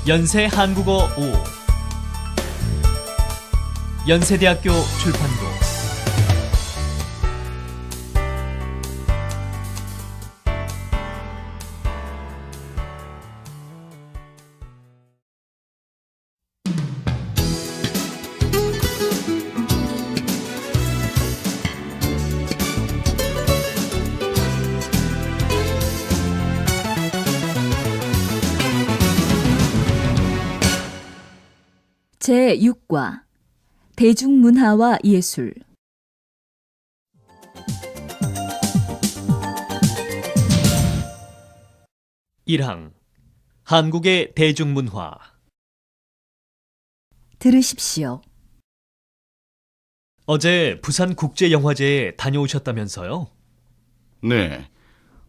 연세 한국어 5 연세대학교 출판고 제6과 대중문화와 예술 1항 한국의 대중문화 들으십시오. 어제 부산국제영화제에 다녀오셨다면서요? 네,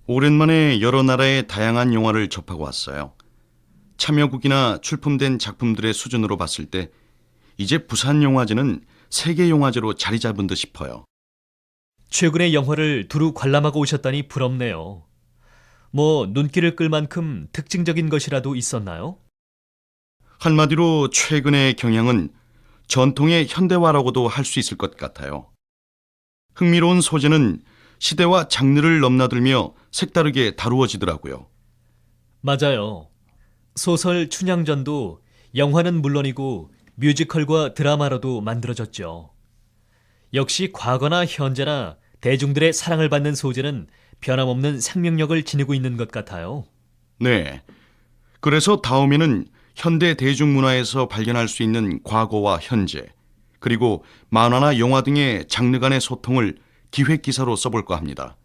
오랜만에 여러 나라의 다양한 영화를 접하고 왔어요. 참여국이나 출품된 작품들의 수준으로 봤을 때 이제 부산영화제는 세계영화제로 자리 잡은 듯 싶어요. 최근에 영화를 두루 관람하고 오셨다니 부럽네요. 뭐 눈길을 끌 만큼 특징적인 것이라도 있었나요? 한마디로 최근의 경향은 전통의 현대화라고도 할 수 있을 것 같아요. 흥미로운 소재는 시대와 장르를 넘나들며 색다르게 다루어지더라고요. 맞아요. 소설 춘향전도 영화는 물론이고 뮤지컬과 드라마로도 만들어졌죠. 역시 과거나 현재나 대중들의 사랑을 받는 소재는 변함없는 생명력을 지니고 있는 것 같아요. 네, 그래서 다음에는 현대 대중문화에서 발견할 수 있는 과거와 현재, 그리고 만화나 영화 등의 장르 간의 소통을 기획기사로 써볼까 합니다.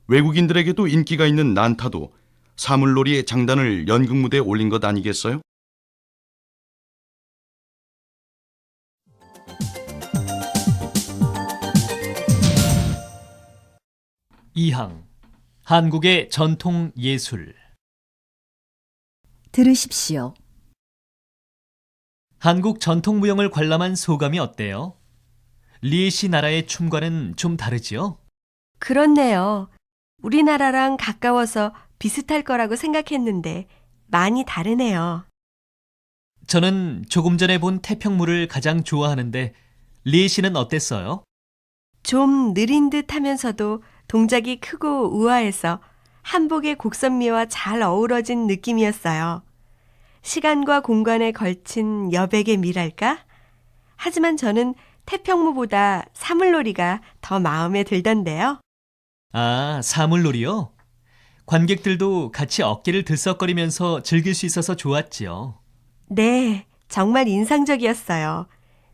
외국인들에게도 인기가 있는 난타도 사물놀이의 장단을 연극무대에 올린 것 아니겠어요? 이항 한국의 전통 예술 들으십시오. 한국 전통무용을 관람한 소감이 어때요? 리에시 나라의 춤과는 좀 다르지요? 그렇네요. 우리나라랑 가까워서 비슷할 거라고 생각했는데 많이 다르네요. 저는 조금 전에 본 태평무를 가장 좋아하는데 리에시는 어땠어요? 좀 느린 듯 하면서도 동작이 크고 우아해서 한복의 곡선미와 잘 어우러진 느낌이었어요. 시간과 공간에 걸친 여백의 미랄까? 하지만 저는 태평무보다 사물놀이가 더 마음에 들던데요. 아, 사물놀이요? 관객들도 같이 어깨를 들썩거리면서 즐길 수 있어서 좋았지요. 네, 정말 인상적이었어요.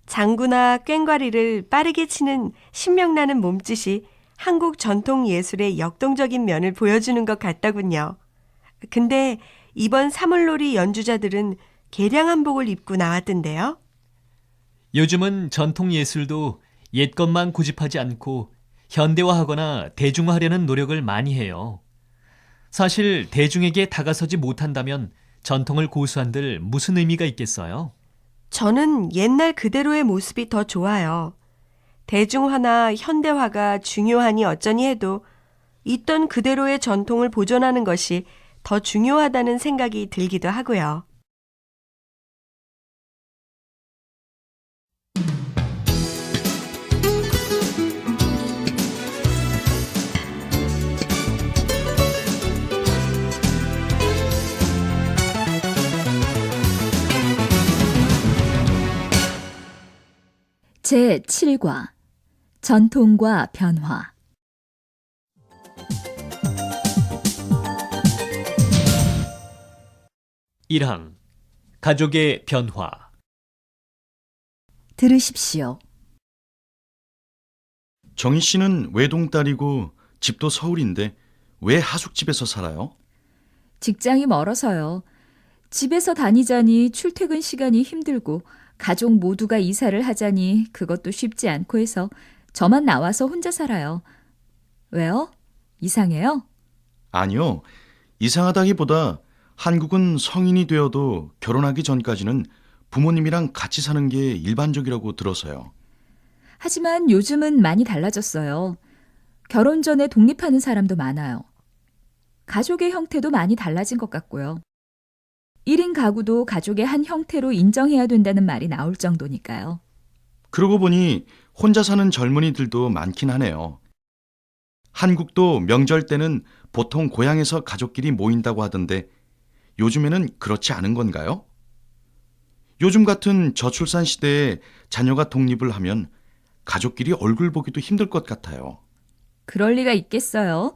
장구나 꽹과리를 빠르게 치는 신명나는 몸짓이 한국 전통 예술의 역동적인 면을 보여주는 것 같더군요. 근데 이번 사물놀이 연주자들은 개량 한복을 입고 나왔던데요. 요즘은 전통 예술도 옛 것만 고집하지 않고 현대화하거나 대중화하려는 노력을 많이 해요. 사실 대중에게 다가서지 못한다면 전통을 고수한들 무슨 의미가 있겠어요? 저는 옛날 그대로의 모습이 더 좋아요. 대중화나 현대화가 중요하니 어쩌니 해도 있던 그대로의 전통을 보존하는 것이 더 중요하다는 생각이 들기도 하고요. 제7과 전통과 변화 1항 가족의 변화 들으십시오. 정희 씨는 외동딸이고 집도 서울인데 왜 하숙집에서 살아요? 직장이 멀어서요. 집에서 다니자니 출퇴근 시간이 힘들고 가족 모두가 이사를 하자니 그것도 쉽지 않고 해서 저만 나와서 혼자 살아요. 왜요? 이상해요? 아니요, 이상하다기보다 한국은 성인이 되어도 결혼하기 전까지는 부모님이랑 같이 사는 게 일반적이라고 들어서요. 하지만 요즘은 많이 달라졌어요. 결혼 전에 독립하는 사람도 많아요. 가족의 형태도 많이 달라진 것 같고요. 1인 가구도 가족의 한 형태로 인정해야 된다는 말이 나올 정도니까요. 그러고 보니 혼자 사는 젊은이들도 많긴 하네요. 한국도 명절 때는 보통 고향에서 가족끼리 모인다고 하던데 요즘에는 그렇지 않은 건가요? 요즘 같은 저출산 시대에 자녀가 독립을 하면 가족끼리 얼굴 보기도 힘들 것 같아요. 그럴 리가 있겠어요.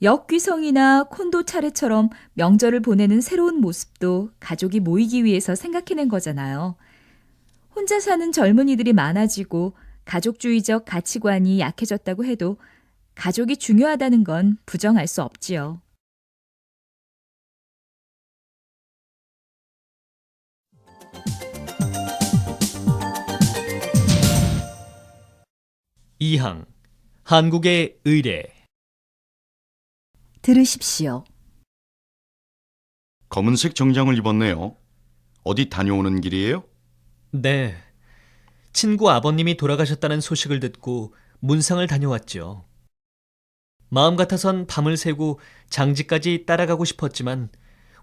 역귀성이나 콘도 차례처럼 명절을 보내는 새로운 모습도 가족이 모이기 위해서 생각해낸 거잖아요. 혼자 사는 젊은이들이 많아지고 가족주의적 가치관이 약해졌다고 해도 가족이 중요하다는 건 부정할 수 없지요. 이항 한국의 의례. 들으십시오. 검은색 정장을 입었네요. 어디 다녀오는 길이에요? 네. 친구 아버님이 돌아가셨다는 소식을 듣고 문상을 다녀왔죠. 마음 같아선 밤을 새고 장지까지 따라가고 싶었지만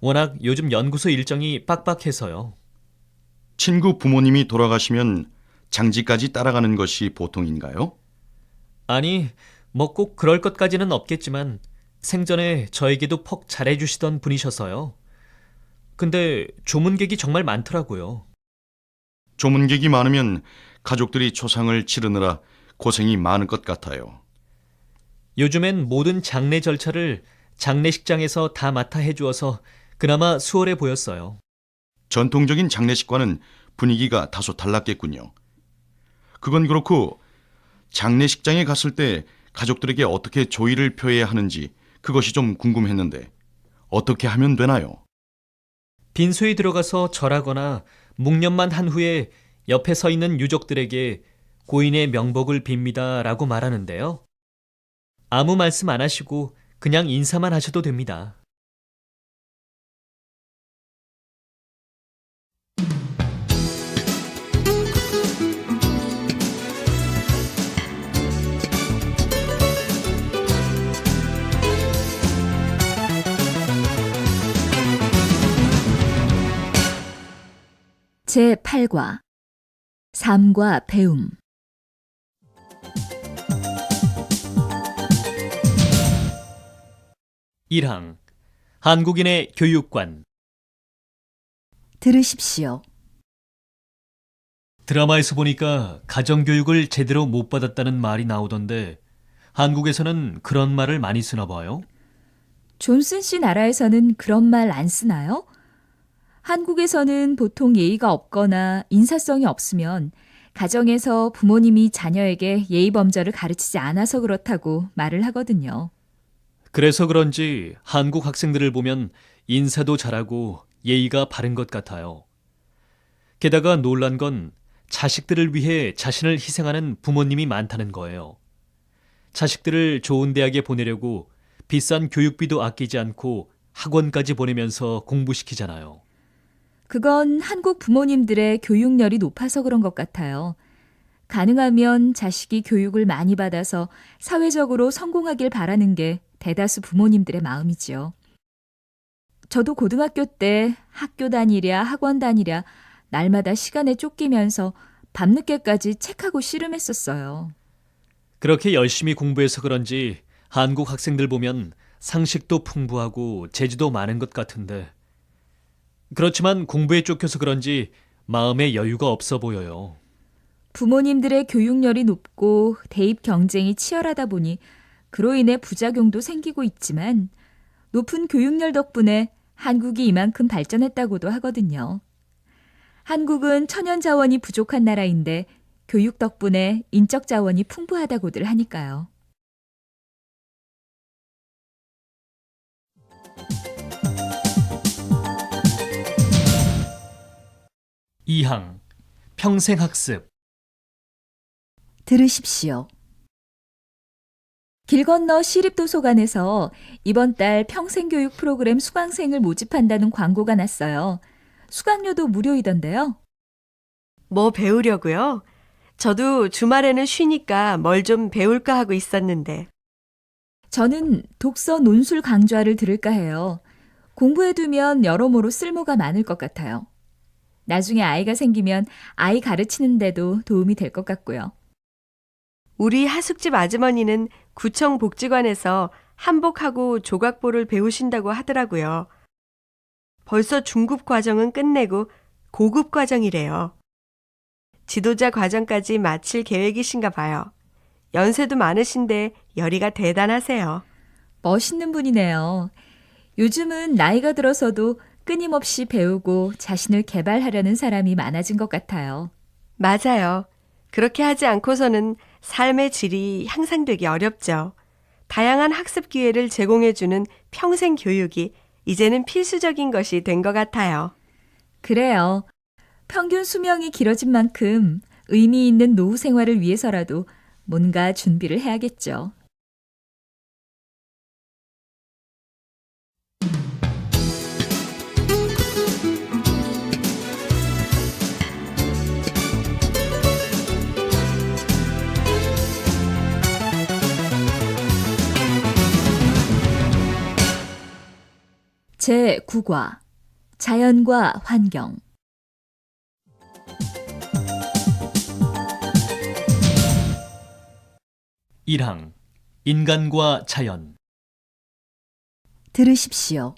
워낙 요즘 연구소 일정이 빡빡해서요. 친구 부모님이 돌아가시면 장지까지 따라가는 것이 보통인가요? 아니, 뭐 꼭 그럴 것까지는 없겠지만 생전에 저에게도 퍽 잘해주시던 분이셔서요. 근데 조문객이 정말 많더라고요. 조문객이 많으면 가족들이 초상을 치르느라 고생이 많을 것 같아요. 요즘엔 모든 장례 절차를 장례식장에서 다 맡아 해주어서 그나마 수월해 보였어요. 전통적인 장례식과는 분위기가 다소 달랐겠군요. 그건 그렇고 장례식장에 갔을 때 가족들에게 어떻게 조의를 표해야 하는지 그것이 좀 궁금했는데 어떻게 하면 되나요? 빈소에 들어가서 절하거나 묵념만 한 후에 옆에 서 있는 유족들에게 고인의 명복을 빕니다라고 말하는데요. 아무 말씀 안 하시고 그냥 인사만 하셔도 됩니다. 제8과 삶과 배움. 일항 한국인의 교육관. 들으십시오. 드라마에서 보니까 가정교육을 제대로 못 받았다는 말이 나오던데 한국에서는 그런 말을 많이 쓰나 봐요. 존슨 씨 나라에서는 그런 말 안 쓰나요? 한국에서는 보통 예의가 없거나 인사성이 없으면 가정에서 부모님이 자녀에게 예의 범절을 가르치지 않아서 그렇다고 말을 하거든요. 그래서 그런지 한국 학생들을 보면 인사도 잘하고 예의가 바른 것 같아요. 게다가 놀란 건 자식들을 위해 자신을 희생하는 부모님이 많다는 거예요. 자식들을 좋은 대학에 보내려고 비싼 교육비도 아끼지 않고 학원까지 보내면서 공부시키잖아요. 그건 한국 부모님들의 교육열이 높아서 그런 것 같아요. 가능하면 자식이 교육을 많이 받아서 사회적으로 성공하길 바라는 게 대다수 부모님들의 마음이지요. 저도 고등학교 때 학교 다니랴 학원 다니랴 날마다 시간에 쫓기면서 밤늦게까지 책하고 씨름했었어요. 그렇게 열심히 공부해서 그런지 한국 학생들 보면 상식도 풍부하고 재주도 많은 것 같은데 그렇지만 공부에 쫓겨서 그런지 마음에 여유가 없어 보여요. 부모님들의 교육열이 높고 대입 경쟁이 치열하다 보니 그로 인해 부작용도 생기고 있지만 높은 교육열 덕분에 한국이 이만큼 발전했다고도 하거든요. 한국은 천연 자원이 부족한 나라인데 교육 덕분에 인적 자원이 풍부하다고들 하니까요. 이항 평생학습. 들으십시오. 길 건너 시립도서관에서 이번 달 평생교육 프로그램 수강생을 모집한다는 광고가 났어요. 수강료도 무료이던데요. 뭐 배우려고요? 저도 주말에는 쉬니까 뭘 좀 배울까 하고 있었는데. 저는 독서 논술 강좌를 들을까 해요. 공부해두면 여러모로 쓸모가 많을 것 같아요. 나중에 아이가 생기면 아이 가르치는데도 도움이 될 것 같고요. 우리 하숙집 아주머니는 구청 복지관에서 한복하고 조각보를 배우신다고 하더라고요. 벌써 중급 과정은 끝내고 고급 과정이래요. 지도자 과정까지 마칠 계획이신가 봐요. 연세도 많으신데 열의가 대단하세요. 멋있는 분이네요. 요즘은 나이가 들어서도 끊임없이 배우고 자신을 개발하려는 사람이 많아진 것 같아요. 맞아요. 그렇게 하지 않고서는 삶의 질이 향상되기 어렵죠. 다양한 학습 기회를 제공해주는 평생 교육이 이제는 필수적인 것이 된 것 같아요. 그래요. 평균 수명이 길어진 만큼 의미 있는 노후 생활을 위해서라도 뭔가 준비를 해야겠죠. 제9과 자연과 환경. 1항 인간과 자연. 들으십시오.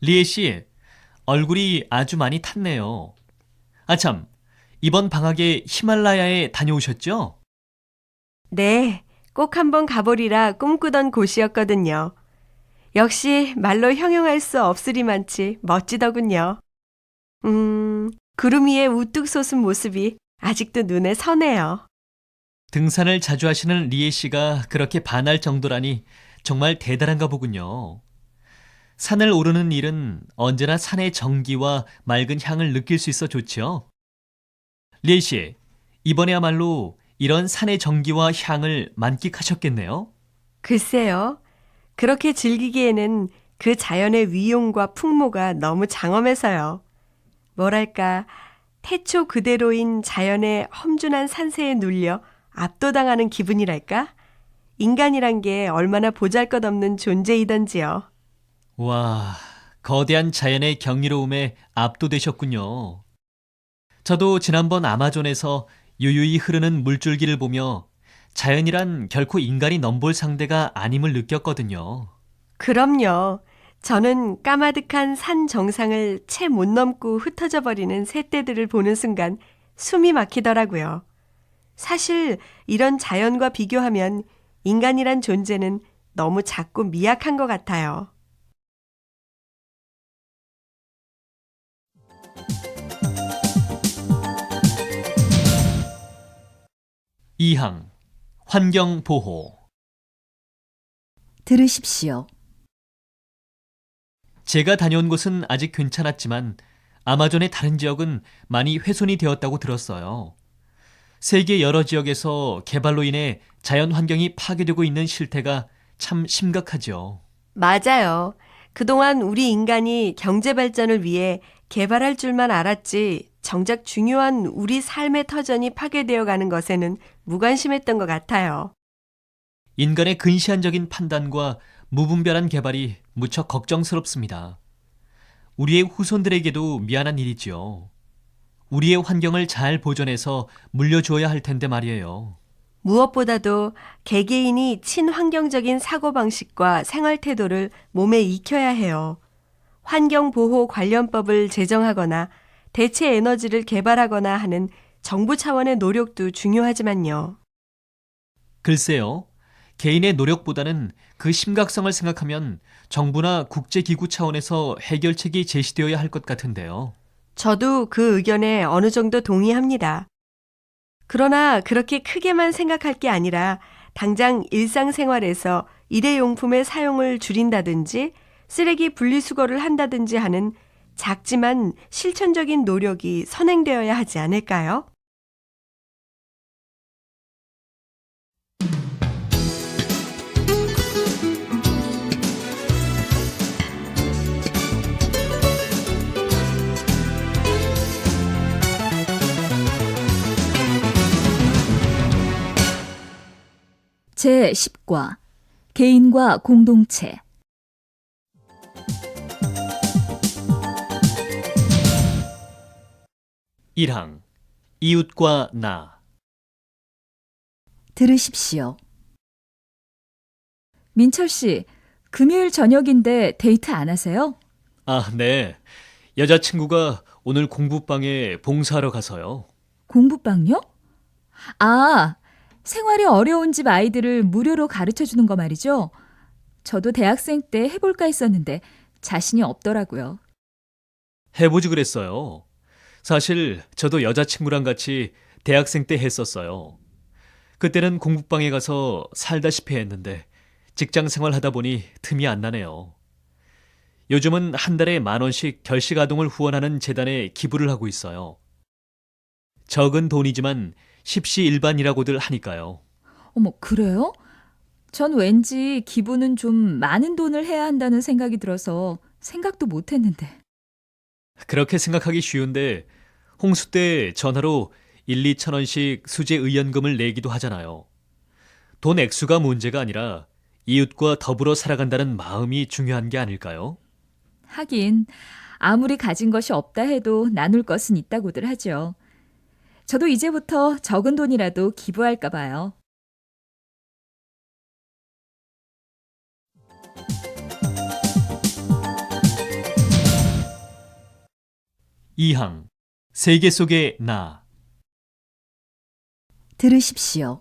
리에 씨, 얼굴이 아주 많이 탔네요. 아참, 이번 방학에 히말라야에 다녀오셨죠? 네, 꼭 한번 가보리라 꿈꾸던 곳이었거든요. 역시 말로 형용할 수 없으리만치 멋지더군요. 구름 위에 우뚝 솟은 모습이 아직도 눈에 선해요. 등산을 자주 하시는 리에 씨가 그렇게 반할 정도라니 정말 대단한가 보군요. 산을 오르는 일은 언제나 산의 정기와 맑은 향을 느낄 수 있어 좋죠. 리에 씨, 이번에야말로 이런 산의 정기와 향을 만끽하셨겠네요. 글쎄요. 그렇게 즐기기에는 그 자연의 위용과 풍모가 너무 장엄해서요. 뭐랄까, 태초 그대로인 자연의 험준한 산세에 눌려 압도당하는 기분이랄까? 인간이란 게 얼마나 보잘것없는 존재이던지요. 와, 거대한 자연의 경이로움에 압도되셨군요. 저도 지난번 아마존에서 유유히 흐르는 물줄기를 보며 자연이란 결코 인간이 넘볼 상대가 아님을 느꼈거든요. 그럼요. 저는 까마득한 산 정상을 채 못 넘고 흩어져 버리는 새떼들을 보는 순간 숨이 막히더라고요. 사실 이런 자연과 비교하면 인간이란 존재는 너무 작고 미약한 것 같아요. 2항 환경 보호. 들으십시오. 제가 다녀온 곳은 아직 괜찮았지만 아마존의 다른 지역은 많이 훼손이 되었다고 들었어요. 세계 여러 지역에서 개발로 인해 자연 환경이 파괴되고 있는 실태가 참 심각하죠. 맞아요. 그동안 우리 인간이 경제 발전을 위해 개발할 줄만 알았지 정작 중요한 우리 삶의 터전이 파괴되어 가는 것에는 무관심했던 것 같아요. 인간의 근시안적인 판단과 무분별한 개발이 무척 걱정스럽습니다. 우리의 후손들에게도 미안한 일이지요. 우리의 환경을 잘 보존해서 물려주어야 할 텐데 말이에요. 무엇보다도 개개인이 친환경적인 사고방식과 생활태도를 몸에 익혀야 해요. 환경보호 관련법을 제정하거나 대체 에너지를 개발하거나 하는 정부 차원의 노력도 중요하지만요. 글쎄요. 개인의 노력보다는 그 심각성을 생각하면 정부나 국제기구 차원에서 해결책이 제시되어야 할 것 같은데요. 저도 그 의견에 어느 정도 동의합니다. 그러나 그렇게 크게만 생각할 게 아니라 당장 일상생활에서 일회용품의 사용을 줄인다든지 쓰레기 분리수거를 한다든지 하는 작지만 실천적인 노력이 선행되어야 하지 않을까요? 제10과 개인과 공동체. 1항 이웃과 나. 들으십시오. 민철 씨, 금요일 저녁인데 데이트 안 하세요? 아, 네. 여자친구가 오늘 공부방에 봉사하러 가서요. 공부방요? 아, 생활이 어려운 집 아이들을 무료로 가르쳐 주는 거 말이죠? 저도 대학생 때 해볼까 했었는데 자신이 없더라고요. 해보지 그랬어요. 사실 저도 여자친구랑 같이 대학생 때 했었어요. 그때는 공부방에 가서 살다시피 했는데 직장 생활 하다 보니 틈이 안 나네요. 요즘은 한 달에 10,000원씩 결식 아동을 후원하는 재단에 기부를 하고 있어요. 적은 돈이지만 십시일반이라고들 하니까요. 어머, 그래요? 전 왠지 기부는 좀 많은 돈을 해야 한다는 생각이 들어서 생각도 못 했는데. 그렇게 생각하기 쉬운데 홍수 때 전화로 1-2,000원씩 수재 의연금을 내기도 하잖아요. 돈 액수가 문제가 아니라 이웃과 더불어 살아간다는 마음이 중요한 게 아닐까요? 하긴 아무리 가진 것이 없다 해도 나눌 것은 있다고들 하죠. 저도 이제부터 적은 돈이라도 기부할까 봐요. 이항 세계 속의 나. 들으십시오.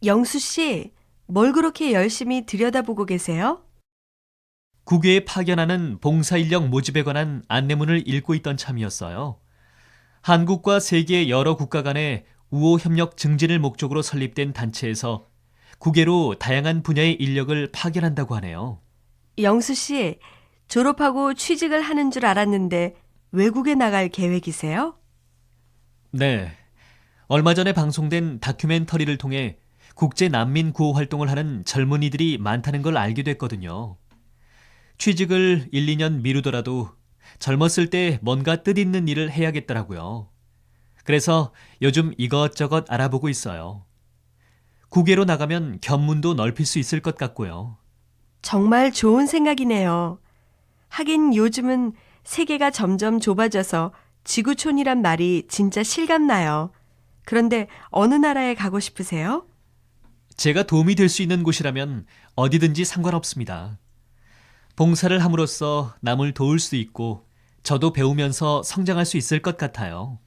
영수 씨, 뭘 그렇게 열심히 들여다보고 계세요? 국외에 파견하는 봉사 인력 모집에 관한 안내문을 읽고 있던 참이었어요. 한국과 세계 여러 국가 간의 우호 협력 증진을 목적으로 설립된 단체에서 국외로 다양한 분야의 인력을 파견한다고 하네요. 영수 씨, 졸업하고 취직을 하는 줄 알았는데 외국에 나갈 계획이세요? 네. 얼마 전에 방송된 다큐멘터리를 통해 국제 난민 구호 활동을 하는 젊은이들이 많다는 걸 알게 됐거든요. 취직을 1-2년 미루더라도 젊었을 때 뭔가 뜻있는 일을 해야겠더라고요. 그래서 요즘 이것저것 알아보고 있어요. 국외로 나가면 견문도 넓힐 수 있을 것 같고요. 정말 좋은 생각이네요. 하긴 요즘은 세계가 점점 좁아져서 지구촌이란 말이 진짜 실감나요. 그런데 어느 나라에 가고 싶으세요? 제가 도움이 될 수 있는 곳이라면 어디든지 상관없습니다. 봉사를 함으로써 남을 도울 수 있고 저도 배우면서 성장할 수 있을 것 같아요.